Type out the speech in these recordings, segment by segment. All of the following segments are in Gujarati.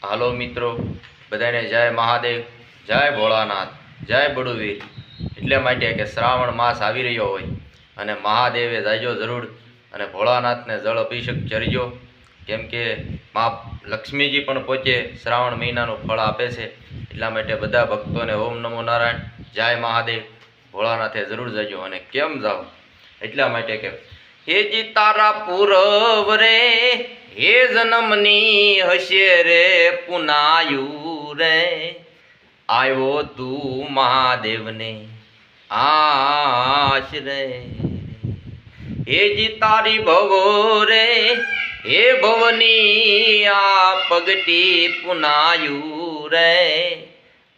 હાલો મિત્રો, બધાને જય મહાદેવ, જય ભોળાનાથ, જય બડુવીર. એટલે માટે કે શ્રાવણ માસ આવી રહ્યો હોય અને મહાદેવે જાજો જરૂર અને ભોળાનાથને જળ અભિષેક ચરજો. કેમ કે મા લક્ષ્મીજી પણ પોતે શ્રાવણ મહિનાનું ફળ આપે છે. એટલા માટે બધા ભક્તોને ઓમ નમો નારાયણ, જય મહાદેવ, ભોળાનાથે જરૂર જજો. અને કેમ જાઓ એટલા માટે કે હેજી તારા પૂરવ રે હે જન્મની હશે રે પુનાયુ રે, આવ્યો તું મહાદેવને આશરે. હેજી તારી ભવો રે હે ભવની આ પગટી પુનાયુ રે,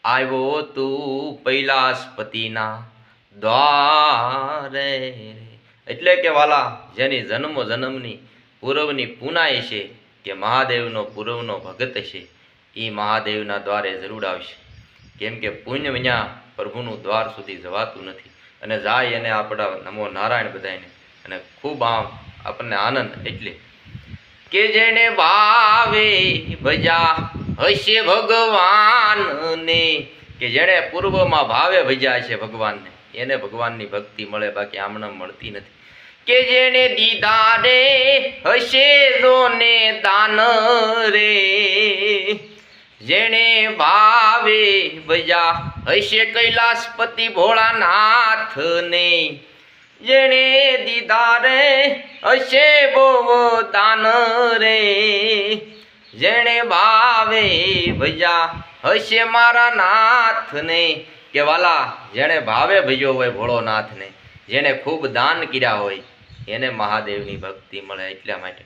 આવ્યો તું પૈલાસપતિના દ્વારે. એટલે કે વાલા, જેની જન્મો જન્મની પૂરવની પુનાય છે કે મહાદેવનો પૂરવનો ભગત છે, એ મહાદેવના દ્વારે જરૂર આવશે. કેમ કે પુણ્ય વિના પ્રભુનું દ્વાર સુધી જવાતું નથી. અને જાય એને આપણા નમો નારાયણ બધાને અને ખૂબ આપણને આનંદ. એટલે કે જેને ભાવે ભજા હશે ભગવાનને, કે જેણે પૂર્વમાં ભાવે ભજ્યા છે ભગવાનને, એને ભગવાનની ભક્તિ મળે, બાકી આમને મળતી નથી. કે જેને દીધા રે હશે જોને દાન રે, જેણે ભાવે ભજા હશે કૈલાસપતિ ભોળાનાથને, જેણે દીધા રે હશે બહુ દાન રે, જેણે ભાવે ભજા હશે મારા નાથને. કે વાલા, જેણે ભાવે ભજ્યો હોય ભોળોનાથને, જેણે ખૂબ દાન કર્યા હોય, એને મહાદેવની ભક્તિ મળે. એટલા માટે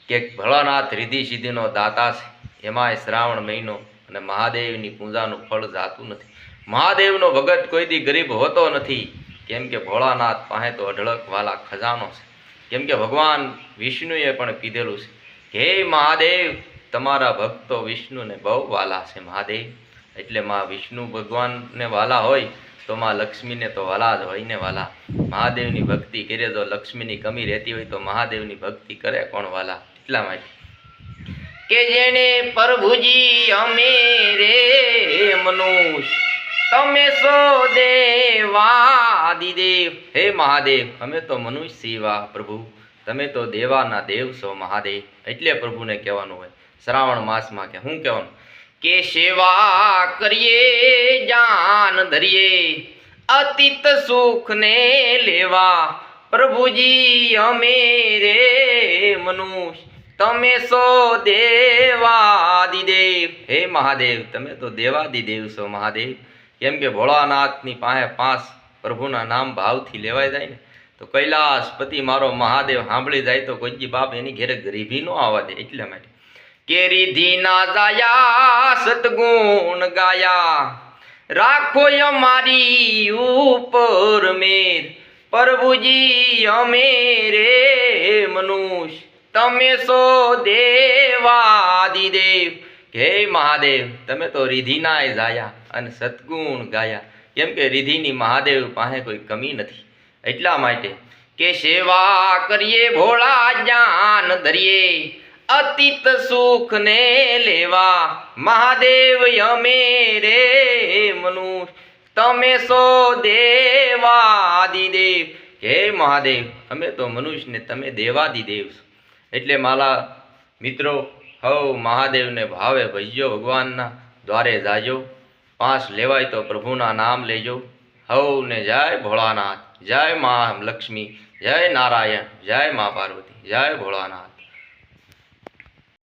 કે ભોળાનાથ રિદ્ધિ સિદ્ધિનો દાતા છે. એમાંય શ્રાવણ મહિનો અને મહાદેવની પૂજાનું ફળ જાતું નથી. મહાદેવનો ભગત કોઈ દી ગરીબ હોતો નથી. કેમ કે ભોળાનાથ પાસે તો અઢળક વાલા ખજાનો છે. કેમ કે ભગવાન વિષ્ણુએ પણ કીધેલું છે, હે મહાદેવ, તમારા ભક્તો વિષ્ણુને બહુ વાલા છે મહાદેવ. એટલે માં વિષ્ણુ ભગવાનને વાલા હોય તો માં લક્ષ્મીને તો વાલા જ હોય ને વાલા. મહાદેવની ભક્તિ કરે તો લક્ષ્મીની કમી રહેતી હોય તો મહાદેવની ભક્તિ કરે કોણ વાલા. એટલા માટે કે જેને પ્રભુજી અમે રે મનુષ્ય, તમે સો દેવાદિદેવ. હે મહાદેવ, અમે તો મનુષ્ય સેવા પ્રભુ, તમે તો દેવાના દેવ છો મહાદેવ. એટલે પ્રભુને કહેવાનું હોય શ્રાવણ માસમાં કે શું કહેવાનું, કે સેવા કરીએ જાન ધરીએ અતિત સુખ ને લેવા, પ્રભુજી અમે રે મનુષ્ય, તમે સો દેવાદિદેવ. હે મહાદેવ, તમે તો દેવાદિદેવ છો મહાદેવ. કેમ કે ભોળાનાથની પાસે 5 પ્રભુના નામ ભાવથી લેવાઈ જાય ને તો કૈલાસપતિ મારો મહાદેવ સાંભળી જાય તો કોઈ બાપ એની ઘેરે ગરીબી ન આવવા દે. એટલા માટે કે રિધિ ના જાયા સતગુણ ગાયા, રાખો અમારી ઉપર મેર, પ્રભુજી અમે રે મનુષ્ય, તમે સો દેવાદિદેવ. હે મહાદેવ, તમે તો રિધિના જાયા અને સતગુણ ગાયા. કેમ કે રિધિની મહાદેવ પાસે કોઈ કમી નથી. એટલા માટે કે સેવા કરીએ ભોળા જાન ધરીએ અતિત સુખ ને લેવા, મહાદેવ અમે રે મનુષ્ય, તમે સો દેવાદિદેવ. હે મહાદેવ, અમે તો મનુષ્ય ને તમે દેવાદિદેવ છો. એટલે માલા મિત્રો, હવ મહાદેવને ભાવે ભજ્યો, ભગવાનના દ્વારે જાજો. 5 લેવાય તો પ્રભુના નામ લેજો. હવ ને જય ભોળાનાથ, જય મા લક્ષ્મી, જય નારાયણ, જય મા પાર્વતી, જય ભોળાનાથ.